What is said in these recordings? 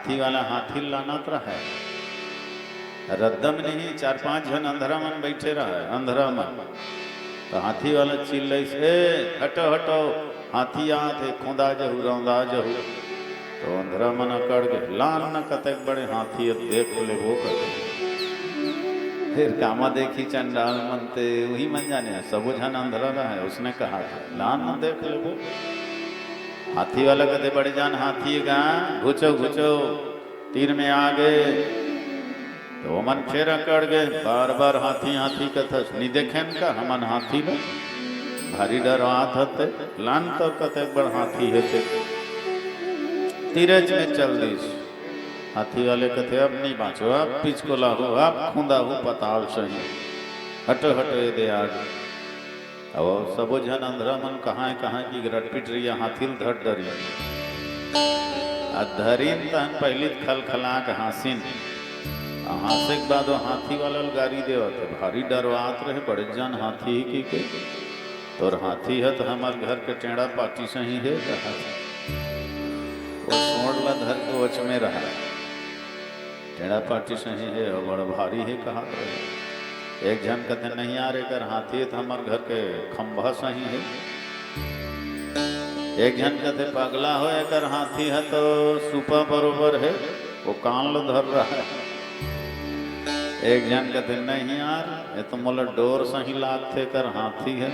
हाथी वाला हाथी लानत रहा है, रद्दम नहीं 4-5 जन अंधरा मन बैठे रहा है, अंधरा मन तो हाथी वाला चिल्लाई से हटो हटो हाथी आते खोदा जहू रौंदा जहू। तो अंधरा मन अकड़ गए, लान न कतक बड़े हाथी देख ले वो कर। फिर कामा देखी चंडाल मनते वही मन जाने सबो जन अंधरा रहा है, उसने कहा था लान न देख ले वो। हाथी वाला कहते बड़े जान हाथी गा घुचो घुचो तीर में आ गए। तो मन फिर अकड़ गए, बार बार हाथी हाथी कथस नहीं देखे का हमन हाथी में भारी डर हाथ हते लान तो कते बड़ हाथी हेते तीरज में चल दीस। हाथी वाले कहते अब नहीं बाँचो, अब पीछ को लाहो, अब खूंदा हो पताल सही, हटो हटो ये दे आगे। अब सबो जन अंधरा मन कहाँ की रट पिट रही है, हाथी धट डरी धरीन तहन पहली खल खला के हासिन हासे के बाद हाथी वाला गाड़ी देवत भारी डरवात रहे बड़े जन हाथी ही के तोर हाथी है तो हमार घर के टेढ़ा पाटी सही है कहा वो सोड़ला धर के वच में रहा टेढ़ा पाटी सही है और बड़ा भारी है कहा। एक जन कहते नहीं आ रहे कर हाथी है तो हमार घर के खंभा सही है। एक जन कहते पगला हो कर हाथी है तो सुपा बरोबर है वो कान लो धर रहा है। एक जन कहते नहीं यार ये तो मोला डोर सही लागते कर हाथी है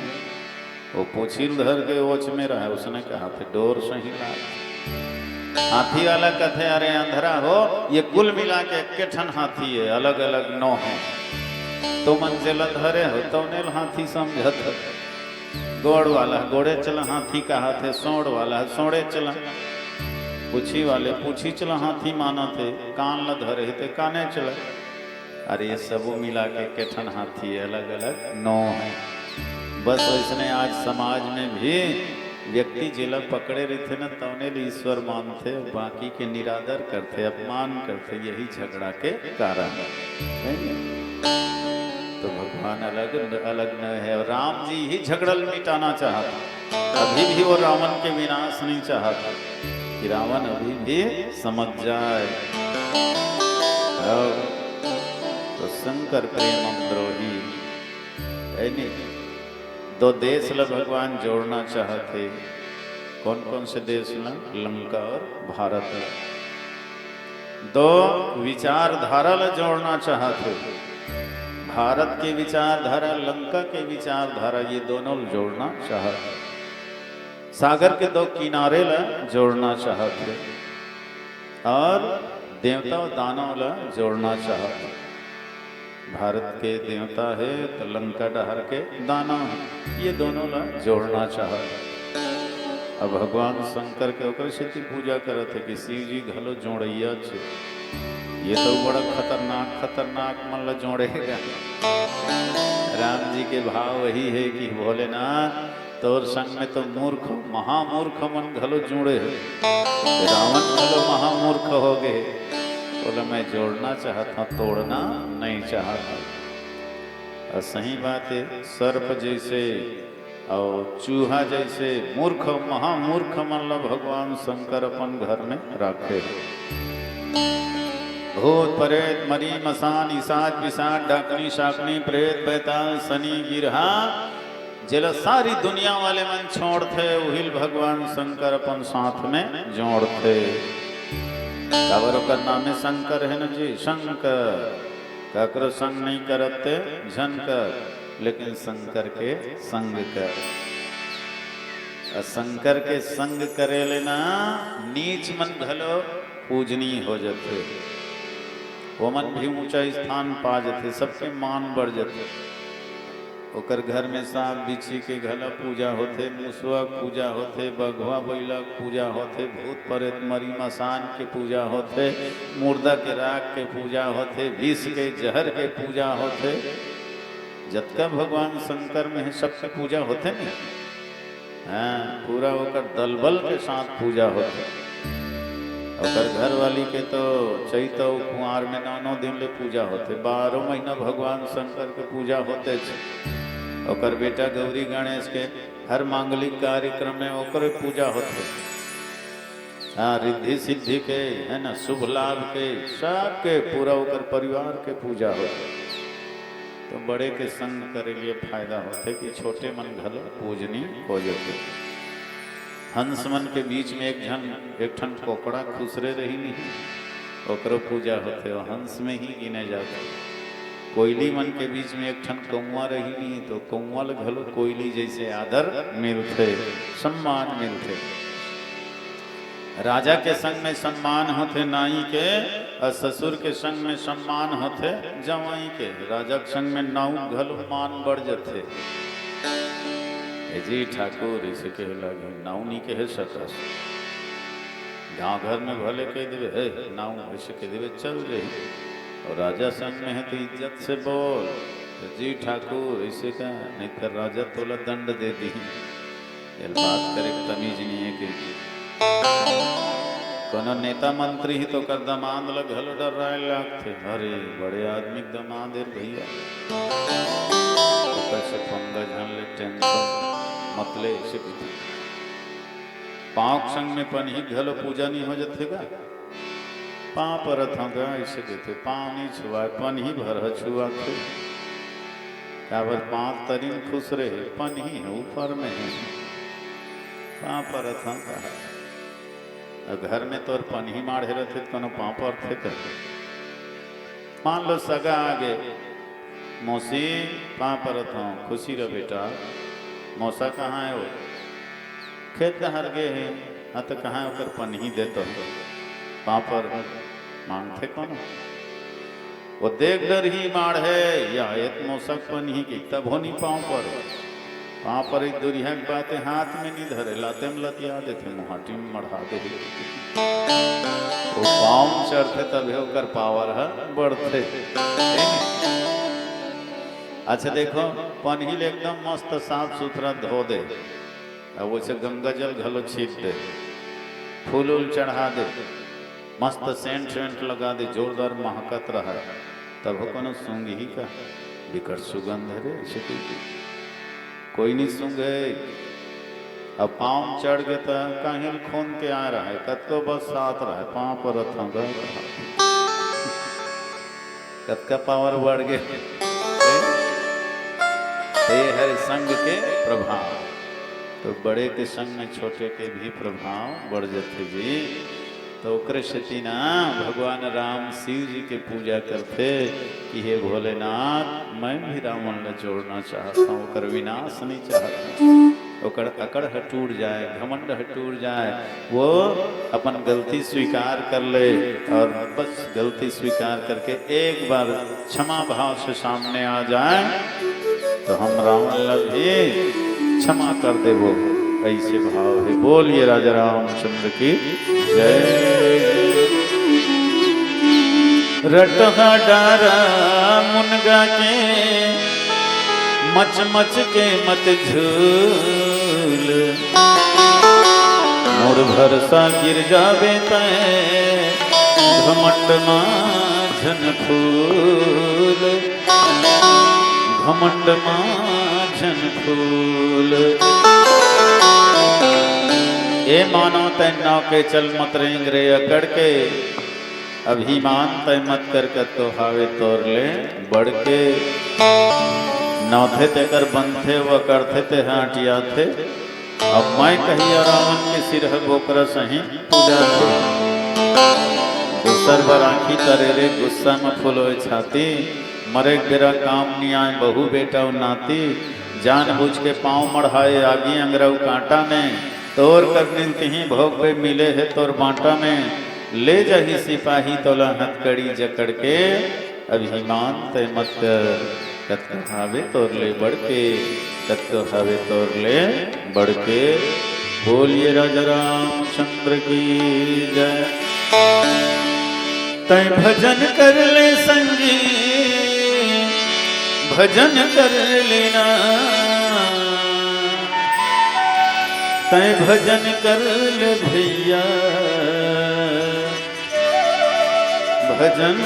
वो पूछिल धर के ओच में रहा, उसने कहा थे डोर सही लाग। हाथी वाला कहते अरे अंधरा हो ये कुल मिला के केठन हाथी है अलग अलग नौ है तो मंजिला धरे हो तो नेल हाथी समझत। गोड़ वाला गोड़े चला हाथी कहा थे, सोड़ वाला सोड़े चला, पूछी वाले पूछी चला हाथी माना थे, कान ल धरे थे काने चला। अरे ये सब मिला के केठन हाथी है अलग अलग नौ है। बस इसने आज समाज में भी व्यक्ति जिला पकड़े रहते न तौने ईश्वर मानते बाकी के निरादर करते अपमान करते, यही झगड़ा के कारण है। तो भगवान अलग अलग न है। राम जी ही झगड़ल मिटाना चाहता, अभी भी वो रावण के विनाश नहीं चाहता कि रावण अभी भी समझ जाए। तो शंकर प्रेम द्रोही है नहीं। दो देश ला भगवान जोड़ना चाहते, कौन कौन से देश ला? लंका और भारत। दो विचारधारा ला जोड़ना चाहते, भारत के विचारधारा लंका के विचारधारा ये दोनों जोड़ना चाहते। सागर के दो किनारे ला जोड़ना चाहते और देवता और दानव ला जोड़ना चाहते। भारत के देवता है तो लंका डहर के दानव है, ये दोनों ला जोड़ना चाहते। अब भगवान शंकर के ओकर से पूजा करते कि शिव जी घलो जोड़ैया छे, ये तो बड़ा खतरनाक मन ला जोड़ेगा। राम जी के भाव वही है कि भोलेनाथ तोर संग में तो मूर्ख महामूर्ख मन घलो जोड़े है, रावण घलो महामूर्ख हो गए। बोला मैं जोड़ना चाहता तोड़ना नहीं चाहता। और सही बात है, सर्प जैसे और चूहा जैसे मूर्ख महामूर्ख मन ला भगवान शंकर अपन घर में रखे। भूत प्रेत मरी मसान ईसाज पिशाच डाकनी शाकनी प्रेत बैताल शनि गिरहा जिला सारी दुनिया वाले मन छोड़ते उहिल भगवान शंकर अपन साथ में जोड़ते। काबर का नाम है शंकर है न जी, शंकर ककर संग नहीं करते झनकर, लेकिन शंकर के संग कर। शंकर के संग करे लेना नीच मन घलो पूजनी हो जाते, वो मन भी ऊंचा स्थान पा जाते, सबके मान बढ़ जाते। ओकर घर में सांप बिच्छी के घला पूजा होते, मुसवा पूजा होते, बघवा बैला पूजा होते, भूत प्रेत मरी मसान के पूजा होते, मुर्दा के राख के पूजा होते, विष के जहर के पूजा होते। जतका भगवान शंकर में है सबके पूजा होते नहीं। हाँ पूरा ओकर दलबल के साथ पूजा होते। ओकर घर वाली के तो चैतो कुंवार में 9 दिन ले पूजा होते, 12 महीना भगवान शंकर के पूजा होते। ओकर बेटा गौरी गणेश के हर मांगलिक कार्यक्रम में ओकर पूजा होते। हाँ, रिद्धि सिद्धि के है ना, शुभ लाभ के सबके पूरा होकर परिवार के पूजा हो। तो बड़े के संग करे लिए फायदा होते कि छोटे मन घलो पूजनी हो जाते। हंस मन के बीच में एक ठन कोकड़ा खुसरे रही नहीं, ओकरो पूजा होते और हंस में ही गिने जाते। कोयली मन के बीच में एक ठन कौआ रही नहीं, तो कौआ घलो कोयली जैसे आदर मिलते, सम्मान मिलते। राजा के संग में सम्मान होते नाई के, और ससुर के संग में सम्मान होते जवाई के। राजा के संग में नाऊ घलो मान बढ़ जाते। जी ठाकुर इसे कहे लगे, नाऊ नहीं कहे सकस। गाँव घर में भले कह देवे नाऊ, ऐसे कह देवे चल रही। और राजा संग में है तो इज्जत से बोल, जी ठाकुर ऐसे का, नहीं कर राजा तोला दंड दे दी। ये बात करे तमीज नहीं है कि कोनो नेता मंत्री ही तो कर दमाद लग घलो डर रहे लगते। अरे बड़े आदमी दमाद भैया कैसे फंगा झन ले टेंशन मतले ऐसे पाँव संग में पन ही घलो पूजा नहीं हो जाते का। पाँव पर ऐसे कहते पाँव नहीं छुआ पन ही भर छुआ थे। काबर पाँव तरीन खुश रहे पन ही है ऊपर में है। पाँव पर कहा घर में तोर पन ही माढ़े रहते कोनो पाँव पर थे कर। मान लो सगा आगे मौसी पाँव पर खुशी रह बेटा। मौसा कहाँ है वो? खेत हर गए हैं। हाँ तो कहाँ है होकर पन ही देते हो पाँव पर मांगते कौन? वो देख डर ही मार है या एक मौसक पन ही की तब होनी पाँव पर एक दुरिया की बातें हाथ में नहीं धरे लाते में लतिया देते मुहाटी में मढ़ा दे। वो पाँव चढ़ते तब होकर पावर है बढ़ते। अच्छा देखो पनहिल एकदम मस्त साफ सुथरा धो दे, अब उसे गंगा जल घलो छीट दे, फूल उल चढ़ा दे, मस्त सेंट सेंट लगा दे, जोरदार महकत रहा, तब कोनो सूंघ ही का विकट सुगंध है। कोई नहीं सूंघे। अब पाँव चढ़ गए तो कहीं खून के आ रहा है कतको बस साथ रहा है पाँव पर कतका पावर बढ़ गए। ये है संग के प्रभाव। तो बड़े के संग में छोटे के भी प्रभाव बढ़ जाते जी। तो कृष्ण ना भगवान राम शिव जी के पूजा करते कि हे भोलेनाथ मैं भी रावण ने जोड़ना चाहता हूँ, कर विनाश नहीं चाहता। ओकर अकड़ टूट जाए, घमंड टूट जाए, वो अपन गलती स्वीकार कर ले और बस गलती स्वीकार करके एक बार क्षमा भाव से सामने आ जाए तो हम रावण लगे क्षमा कर दे। वो ऐसे भाव है। बोलिए राजा रामचंद्र की जय। रटहा डारा मुनगा के मच मच के मत झूल, मोर भरसा गिर जावे तय घमंड माझन फूल, घमंड माझन फूल। ए मानो तय नाव के चल मत रेंग रे अकड़ के, अभिमान तय मत कर तो हावे तोर ले बढ़ के। नौथे ते कर बनथे व करथे ते हाटिया थे, अब मैं कहिया रावण के सिर बोकर सही पूजा थे। दूसर बर आँखी तरे रे गुस्सा में फुलोए छाती, मरे बेरा काम नहीं आए बहू बेटा नाती। जान बुझ के पाँव मढ़ाए आगी अंगरऊ कांटा में, तोर कर मिलती ही भोग पे मिले है तोर बांटा में। ले जाही सिपाही तोला हथकड़ी जकड़ के, अभिमान तय मत कर कत हावे तोर ले बढ़ के, कत हावे तोर ले बढ़ के। बोलिए राजा रामचंद्र की जय। तय भजन कर ले संगी, भजन कर लेना, तय भजन कर ले भैया, भजन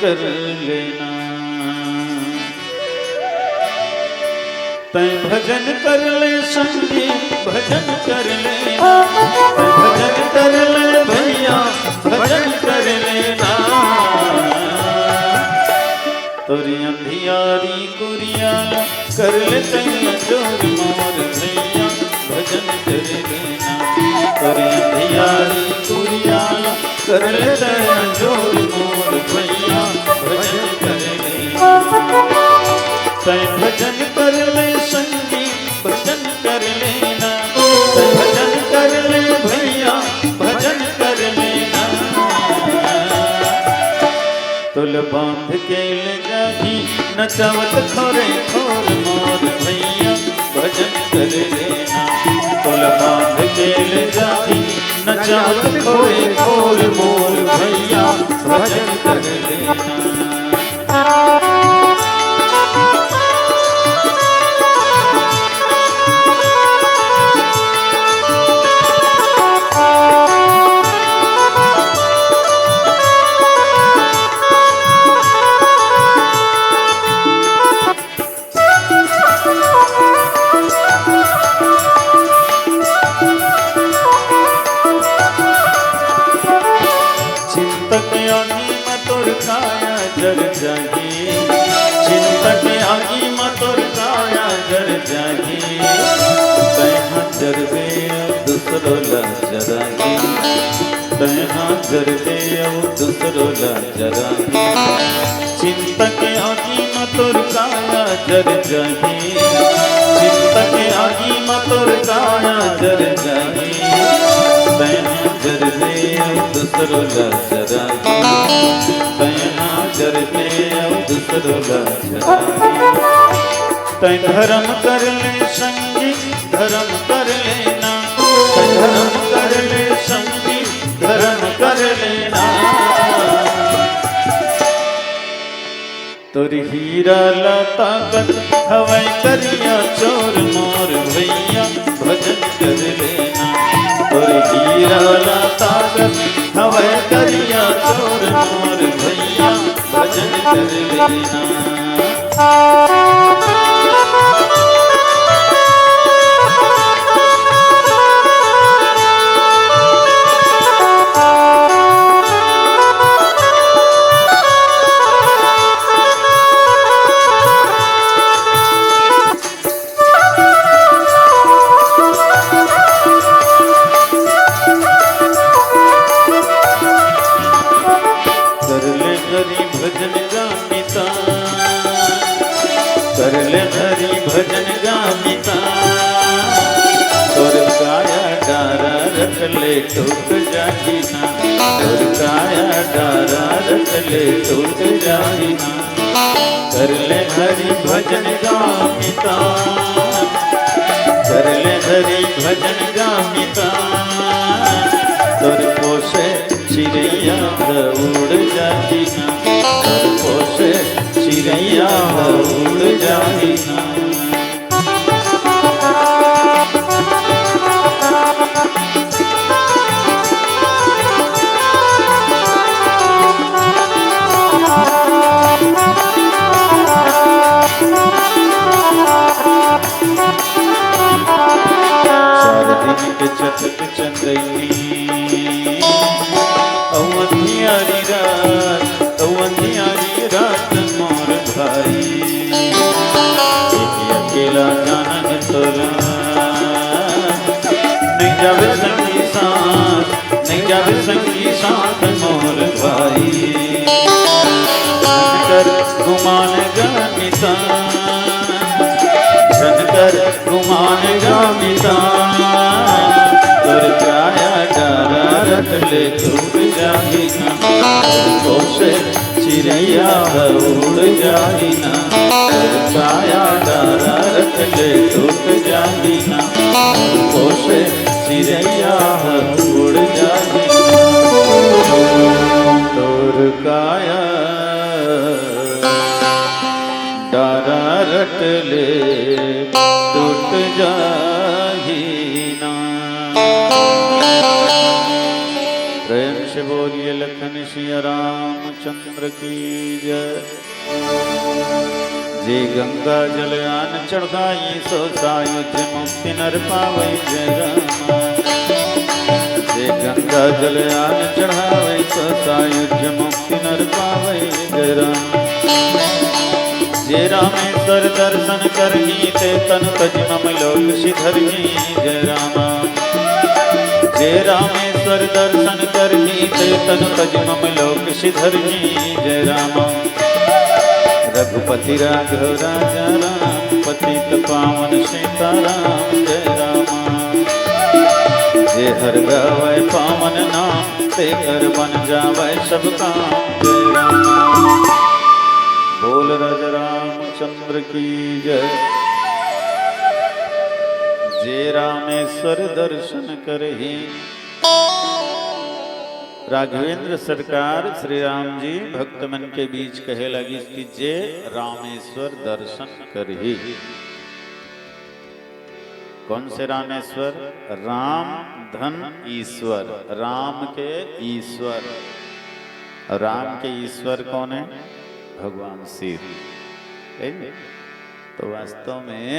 कर लेना। तय भजन कर ले संगी, भजन कर लेना, तय भजन कर ले कर लेना। तोरी अंधियारी कुरिया कर लेते जोर मोर भैया भजन कर लेना। तोरी अंधियारी कुरिया कर लेते जोर मोर भैया भजन कर लेना। तै भजन कर ले संगी भजन कर लेना। तै भजन कर ले भैया भजन कर लेना। तुल बांध के ले जाही नचावत खोरे खोर मोर भैया भजन कर लेना। तुल बांध के ले जाही नचावत खोरे खोर मोर भैया भजन कर लेना। जर जाही चिंतक आगी मतोर काया जर जाही। तैहा जर दे दूसरो ला जराही। तैहा जर दे दूसरो ला जराही। चिंतक आगी मतोर काया जर जाही। चिंतक आगी मतोर काया जर जाही। तैहा जर दे दूसरो ला जराही। तैहा जर दे दूसरो ला जराही। तै धर्म कर ले संगी धर्म कर लेना। तै धर्म कर ले संगी धर्म कर लेना। तोरी हीरा ला ताकत हवै करिया चोर मोर भैया भजन कर लेना। तोरी हीरा ला ताकत हवै करिया चोर मोर भैया भजन कर लेना। कर ले हरि भजन गामिता। तोर काया डारा रख ले टूट जाही ना। तोर काया डारा रख ले टूट जाही ना। कर ले हरि भजन गामिता। कर ले हरि भजन गामिता। तोर पोसे चिड़ैया उड़ जाही ना। तोर पोसे चिड़ैया उड़ जाही ना। चार दिन के चटक चंदनी अवधियारी रात अवधियारी रात मोर भाई। अकेला जानन तोला नहीं जावे संगी साथ नहीं जावे संगी साथ मोर भाई। कर गुमान गामिता कर गुमान गामिता। तोर काया डारा रख ले टूट जाही ना। पोसे चिड़ैया उड़ जाही ना। तोर काया डारा रख ले टूट जाही ना। पोसे चिड़ैया उड़ जाही ना। तोर काया डारा रट ले टूट जाही ना। प्रेम से बोलिए लखन सिया रामचंद्र की जय। जे गंगा जल आन चढ़ाई सो सायुज मुक्ति नर पावै जय राम। जे गंगा जल आन चढ़ावे तो सायुज्य मुक्ति नर पावे। जय राम। जे रामेश्वर दर्शन करही ते तन तज मम लोक सिधरही। जय राम। जे रामेश्वर दर्शन करही ते तन तज मम लोक सिधरही। जय राम। रघुपति राघव राजा राम पतित पावन सीताराम। जय राम। जे हर गावै पावन नाम ते कर बन जावै सब काम। जय राम। बोल राजा रामचंद्र की जय। जे रामेश्वर दर्शन करही। राघवेंद्र सरकार श्री राम जी भक्त मन के बीच कहे लगी कि जे रामेश्वर दर्शन करही। कौन से रामेश्वर? राम धन ईश्वर। राम के ईश्वर। राम के ईश्वर कौन है? भगवान शिव। तो वास्तव में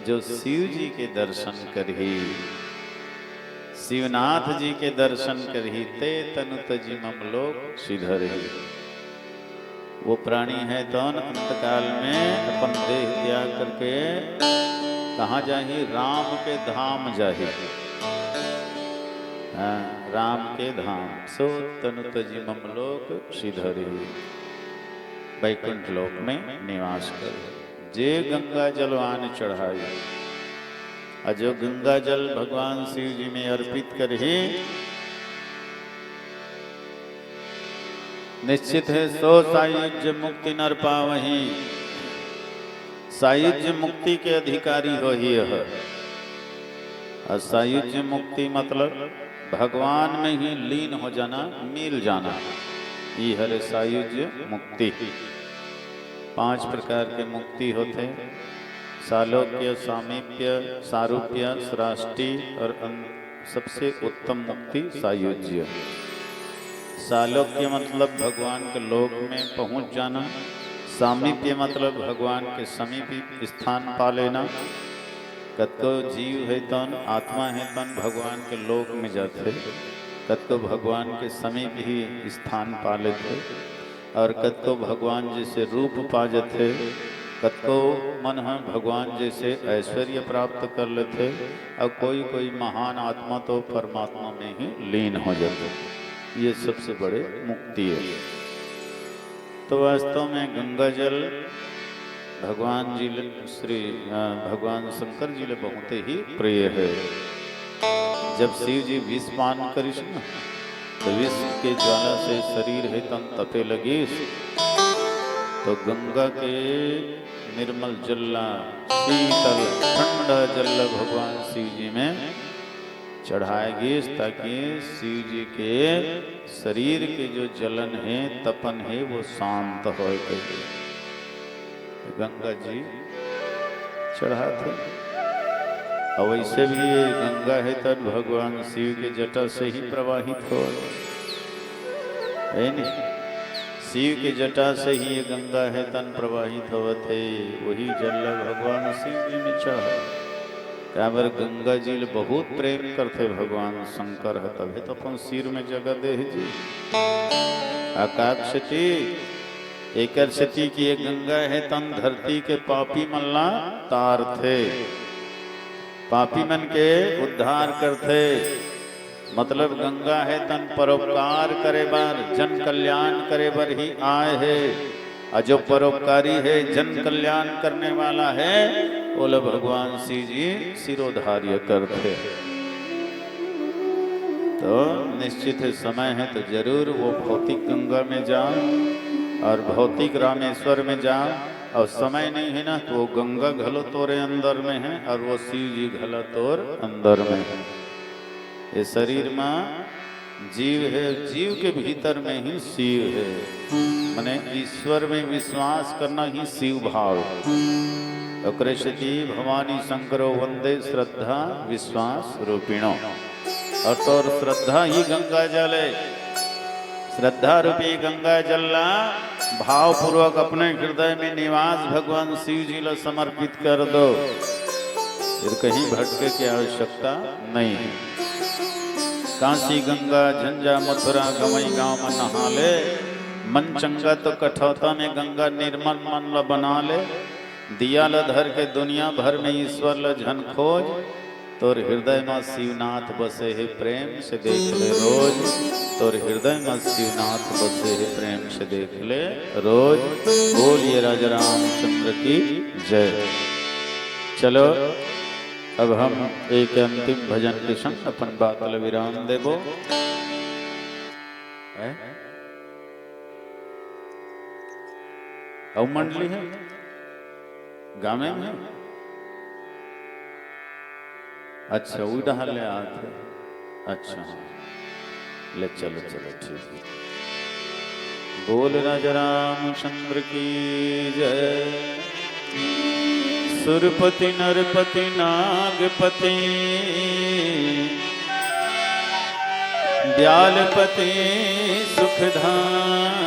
जो शिव जी के दर्शन करही, शिवनाथ जी के दर्शन करही ते तनु तजी मम लोक सिधरही। वो प्राणी है तो अंतकाल में अपन देह त्याग करके कहाँ जाही? राम के धाम जाही। राम के धाम सो तनु तजी मम लोक सिधरही। वैकुंठ लोक में निवास कर। जे गंगा जलवान चढ़ाई। और जो गंगा जल भगवान शिव जी में अर्पित करही, निश्चित है सो सायुज्य मुक्ति नर पावही। सायुज्य मुक्ति के अधिकारी हो ही है। और सायुज्य मुक्ति मतलब भगवान में ही लीन हो जाना, मिल जाना। ये है सायुज्य मुक्ति। 5 प्रकार के मुक्ति होते। सालोक्य, सामीप्य, सारूप्य, सृष्टि और सबसे उत्तम मुक्ति सायुज्य। सालोक्य मतलब भगवान के लोक में पहुंच जाना। सामीप्य मतलब भगवान के समीप स्थान पा लेना। कतो जीव है तन, आत्मा है तन भगवान के लोक में जाते। कतो भगवान के समीप ही स्थान पा लेते। और कतो भगवान जैसे रूप पा जाते। कतो मन है भगवान जैसे ऐश्वर्य प्राप्त कर लेते। और कोई कोई महान आत्मा तो परमात्मा में ही लीन हो जाते। ये सबसे बड़े मुक्ति है। तो वास्तव में गंगा जल भगवान जी श्री भगवान शंकर जी ले बहुत ही प्रिय है। जब शिव जी विष पान करिस न तो विष के ज्वाला से शरीर है तन तपे लगिस। तो गंगा के निर्मल जल्ला शीतल ठंडा जल भगवान शिव जी में चढ़ाएगी, ताकि शिव जी के शरीर के जो जलन है, तपन है, वो शांत हो गई। गंगा जी चढ़ाते। और वैसे भी ये गंगा है तब भगवान शिव के जटा से ही प्रवाहित हो, है नहीं? शिव के जटा से ही ये गंगा है तन प्रवाहित होते। वही जल भगवान शिव जी में चढ़ा। काबर गंगा जी बहुत प्रेम करते भगवान शंकर है, तभी तो अपन सिर में जगह दे जी। आकाक्षती एक सती की ये गंगा है तन धरती के पापी मल्ला तार थे। पापी मन के उद्धार करते। मतलब गंगा है तन परोपकार करे बार, जन कल्याण करे बर ही आए है। और जो परोपकारी है, जन कल्याण करने वाला है, बोले भगवान शिव जी सिरोधार्य करते। तो निश्चित समय है तो जरूर वो भौतिक गंगा में जाओ और भौतिक रामेश्वर में जाओ। और समय नहीं है ना तो वो गंगा घलो तोरे अंदर में है और वो शिव जी घला तोर अंदर में है। ये शरीर में जीव है, जीव के भीतर में ही शिव है। माने ईश्वर में विश्वास करना ही शिव भाव। कृष्णति भवानी शंकरो वंदे श्रद्धा विश्वास रूपिणो। और तो श्रद्धा ही गंगा जल है। श्रद्धा रूपी गंगा जलना भाव पूर्वक अपने हृदय में निवास भगवान शिव जी ला समर्पित कर दो। फिर कहीं भटके की आवश्यकता नहीं है। काशी गंगा झंझा मथुरा गमई गाँव में नहा ले। मन चंगा तो कठौता में गंगा निर्मल मन ल बना ले। दिया ल धर के दुनिया भर में ईश्वर ल झन खोज। तोर हृदय में शिवनाथ बसे है प्रेम से देख ले रोज। तोर हृदय में शिवनाथ बसे है प्रेम से देख ले रोज। बोलिए राजा रामचंद्र की जय। चलो अब हम एक अंतिम भजन के संग अपन बात विराम देबो। औ मंडली है गामे में। अच्छा उड़ा ले आते। अच्छा ले चलो चलो ठीक है। बोल राजा रामचंद्र की जय। सुरपति नरपति नागपति ब्यालपति सुखधाम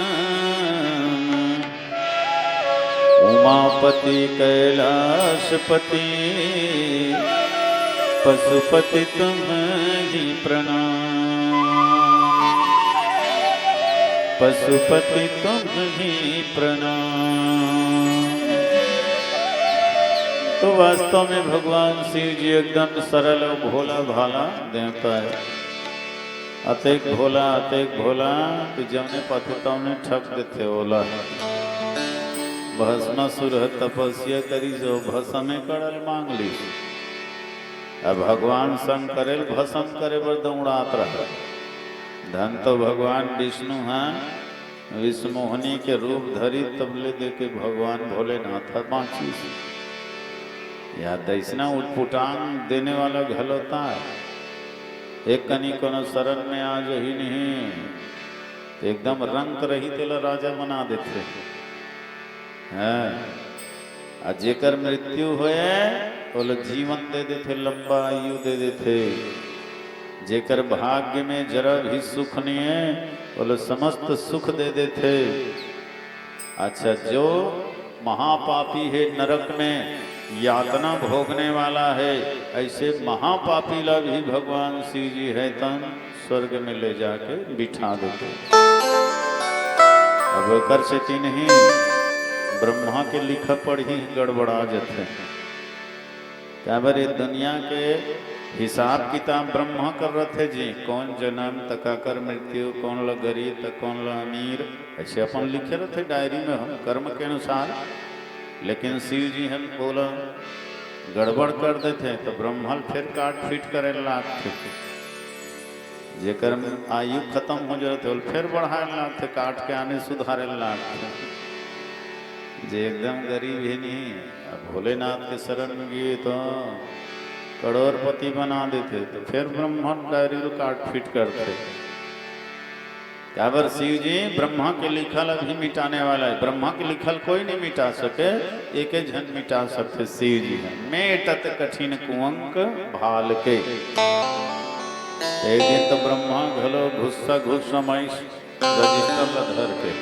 उमापति कैलाशपति पशुपति तुम्हें प्रणाम। पशुपति तुम्हें प्रणाम। तो वास्तव में भगवान शिव जी एकदम सरल और भोला भाला देवता है। अतेक भोला कि जमने पाते तमने ठग देते ओला। भस्मासुर तपस्या करी जो भस्मे कड़ल मांग ली। अब भगवान संग करेल भस्म करे बर दौड़ात रहा। धन तो भगवान विष्णु हैं। विष्णुमोहनी के रूप धरी तबले दे के भगवान भोलेनाथ बाँची। या दैसना उठपुटांग देने वाला घलोता है। एक कनी कोनो शरण में आज ही नहीं तो एकदम रंग रही तेला राजा बना देते हैं। जेकर मृत्यु होए बोले जीवन दे देते, लंबा आयु दे देते। जेकर भाग्य में जरा भी सुख नहीं है बोले समस्त सुख दे देते। अच्छा जो महापापी है नरक में यातना भोगने वाला है, ऐसे महापापी ला भी भगवान शिव जी है तन स्वर्ग में ले जाके बिठा देते। अब कर से नहीं ब्रह्मा के लिखा पढ़ ही गड़बड़ा जाते। क्या बारे दुनिया के हिसाब किताब ब्रह्मा कर रहे थे जी। कौन जन्म तका कर मृत्यु, कौन ला गरीब तो कौन ला अमीर, ऐसे अपन लिखे रहे थे डायरी में हम कर्म के अनुसार। लेकिन शिव जी हम बोला गड़बड़ कर देते तो ब्रह्मल फिर काट फीट करे लागते। जेकर आयु खत्म हो जाते फिर बढ़ाए लागते, काट के आने सुधारे लागते। जे एकदम गरीब ही नहीं भोलेनाथ के शरण में गए तो करोड़पति बना देते, तो फिर ब्रह्मण डायरी को काट फीट करते। क्या बर शिव जी ब्रह्मा के लिखल अभी मिटाने वाला है। ब्रह्मा के लिखल कोई नहीं मिटा सके, एक जन मिटा सकते शिव जी है। मेटत कठिन कुंक भाल के। एक दिन तो ब्रह्मा घलो घुस्सा रजिस्टर धर के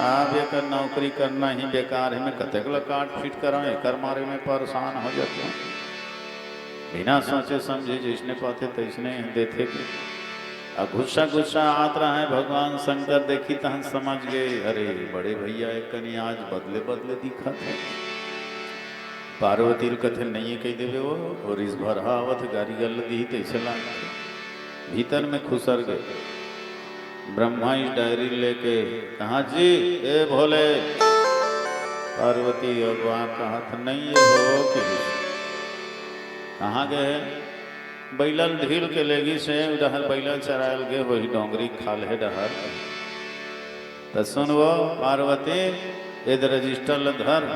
अब एक नौकरी करना ही बेकार है। मैं कतेक काट फीट कराऊं, कर मारे में परेशान हो जाता हूँ। बिना सोचे समझे जिसने पाते तैसने देते थे। अब गुस्सा आत रहा है। भगवान शंकर देखी तहन समझ गए, अरे बड़े भैया एक कनी आज बदले दिखा थे। पार्वती कथे नहीं कह देवे वो और इस भर आवत गारी गल दी तैसे भीतर में खुसर गए। ब्रह्मा इस डायरी लेके कहा जी ए भोले। पार्वती भगवान कहा था नहीं ये हो कि कहाँ गए। बैलल ढील के लेगी से डहर बैलल चरायल गए वही डोंगरी खाल है डहर। तो सुनवो पार्वती यदि रजिस्टर धर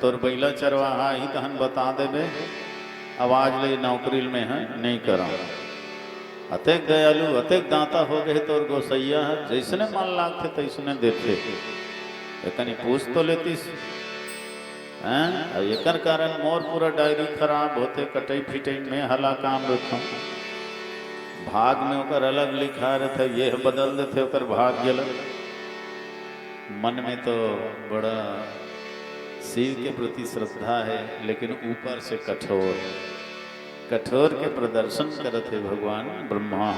तोर बैला चरवाहा ही तहन बता देवे। आवाज ले नौकरी में है नहीं करा। अतेक दयालु अतेक दाता हो गए तोर गोसैया है। जैसने मन लागते तैसने देते। कनी पूछ तो लेती एक कारण मोर पूरा डायरी खराब होते। कटई फिटई में हला काम रखो। भाग में ओकर अलग लिखा रहते, ये बदल देते ओकर भाग्य अलग। मन में तो बड़ा शिव के प्रति श्रद्धा है लेकिन ऊपर से कठोर। कठोर के प्रदर्शन करते भगवान ब्रह्मा।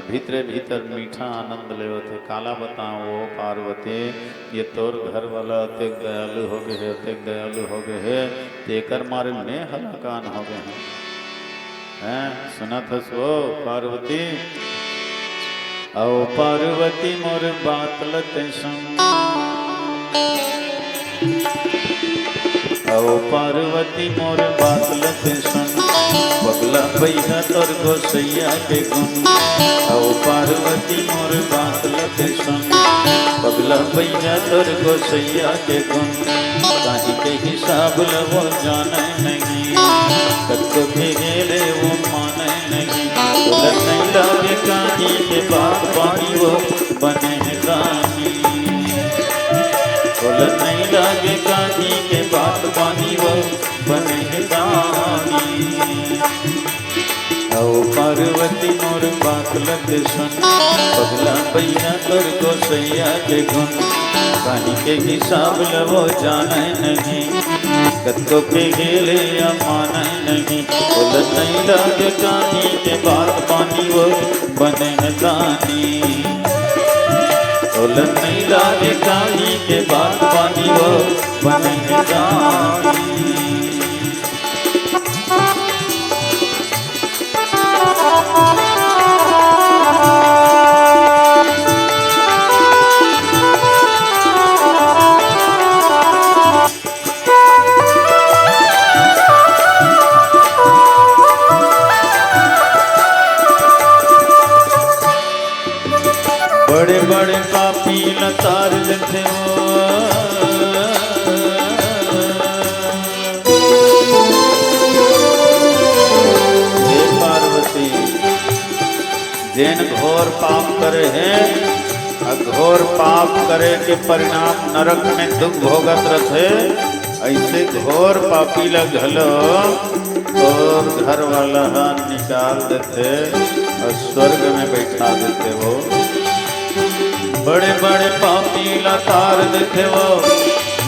भीतरे भीतर मीठा आनंद लेवते। काला बताओ पार्वती ये तोर घर वाला अत्यक दयालु हो गए है, अत्यक दयालु हो गए है, तेकर मारे ने हलाकान हो गए हैं। सुना था सो पार्वती। औ पार्वती मोर बात लते सुन। औ पार्वती मोर बात लते सुन। पगला पैसा तोर गोसैया के गुण। औ पार्वती मोर बात लते सुन। पगला पैसा तोर गोसैया के गुण। काहे के हिसाब लवो जाने नहीं। कत्तो के गेले वो माने नहीं। बोलत नहीं लागे काहे के बात पानी वो बने रानी। बोलत नहीं लागे काहे के बात पानी वो बने रानी। औ पार्वती मोर बात लते सुन। पगला पैया तोर गोसैया के गुण। काहे के हिसाब लवो जाने नहीं। कत्तो के गेले या माने नहीं। बोलत नहीं लागे काहे के बात पानी वो बने दानी। बोलत नहीं लागे काहे के बात पानी वो बने दानी। बड़े बड़े पापी लतार देते हो। हे पार्वती जिन घोर पाप करे हैं, घोर पाप करे के परिणाम नरक में दुख भोगत रहे। ऐसे घोर पापी लगलो और घर वाला निकाल देते और स्वर्ग में बैठा देते हो। बड़े बड़े पापी लतार देते वो।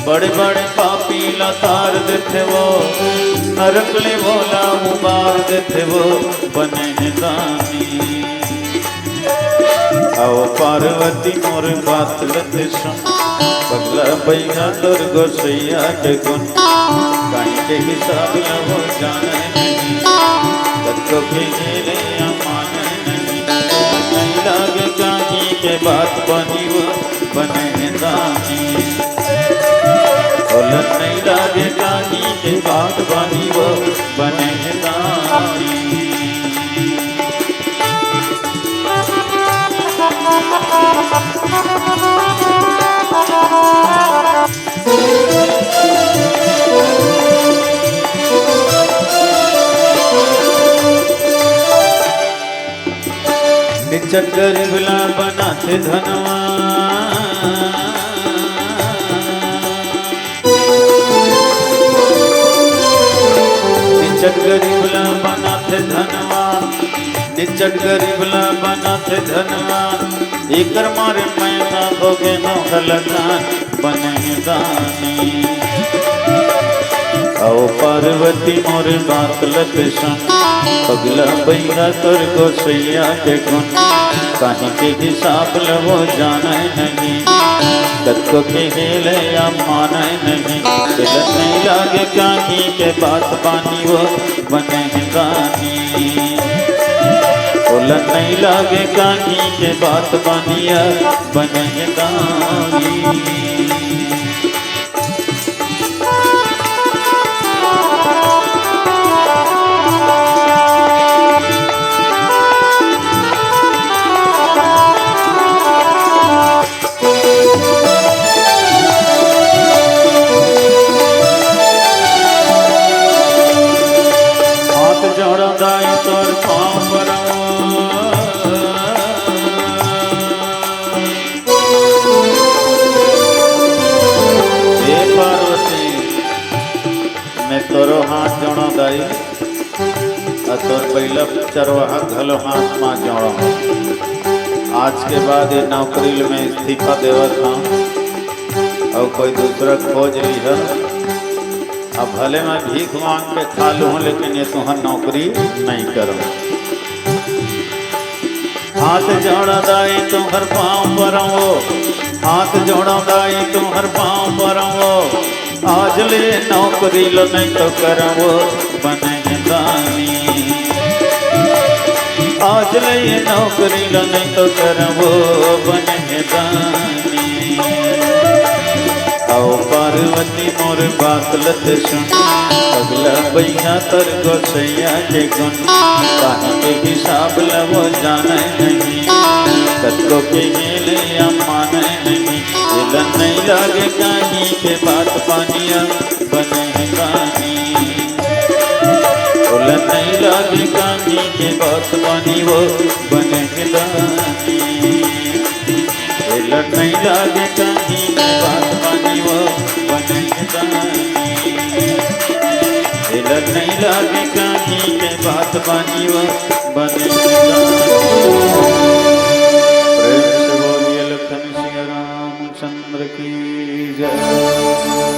बड़े बड़े पापी लतार देते वो। नरक ले भोला उबार देते वो बने दानी। आओ पार्वती मोर बात लते सुन। पगला पैया तोर गोसैया के गुण। काहे के हिसाब लवो जाने नहीं। कत्तो के गेले या माने नहीं। नहीं लागे काहे के बात बनी वो बने दानी। बोलत नहीं लागे काहे के बात बनी वो बने दानी। निचट गरीबला बनाते धनवा। निचट गरीबला बनाते धनवा। निचट गरीबला बनाते धनवा। एकर मारे मैना होगे नो हलकान बने दानी। औ पार्वती मोर बात लते सुन। पगला पैया तोर गोसैया के गुण। काहे के हिसाब लवो जाने नहीं। कत्तो के गेले या माने नहीं। बोलत नहीं लागे काहे के बात पानी वो बने दानी। बोलत नहीं लागे काहे के बात पानी बने दानी। तोरो हाथ जोड़ो दाई। तोर पहला चरवाहा घलो हाथ मां जोड़ो। आज के बाद ये नौकरी में इस्तीफा देवत हाँ और कोई दूसरा खोज ली है। अब भले मैं भीख मांग के खा लूँ लेकिन ये तुहर नौकरी नहीं करूँ। हाथ जोड़ा दाई तुहर पाँव पर वो, हाथ जोड़ा दाई तुहर पाँव पर वो, आज ले नौकरी लो नहीं तो करवो बने दानी। आज ले ये नौकरी लो नहीं तो करवो बने दानी। आओ पार्वती मोर बात लत सुन, अगला भैया तर गोसैया के गुण, काहे के हिसाब लवो जाने नहीं, कत्तो के गेले या माने नहीं, दिलन नहीं लागे कहीं के बात पानिया बने गानी। दिलन नहीं लागे कहीं के बात पानी वो बने दानी। दिलन नहीं लागे कहीं के बात पानी वो बने दानी। दिलन नहीं लागे कहीं के बात पानी वो बने दानी। प्रेम से बोलिए लखन सिया रामचंद्र की जय।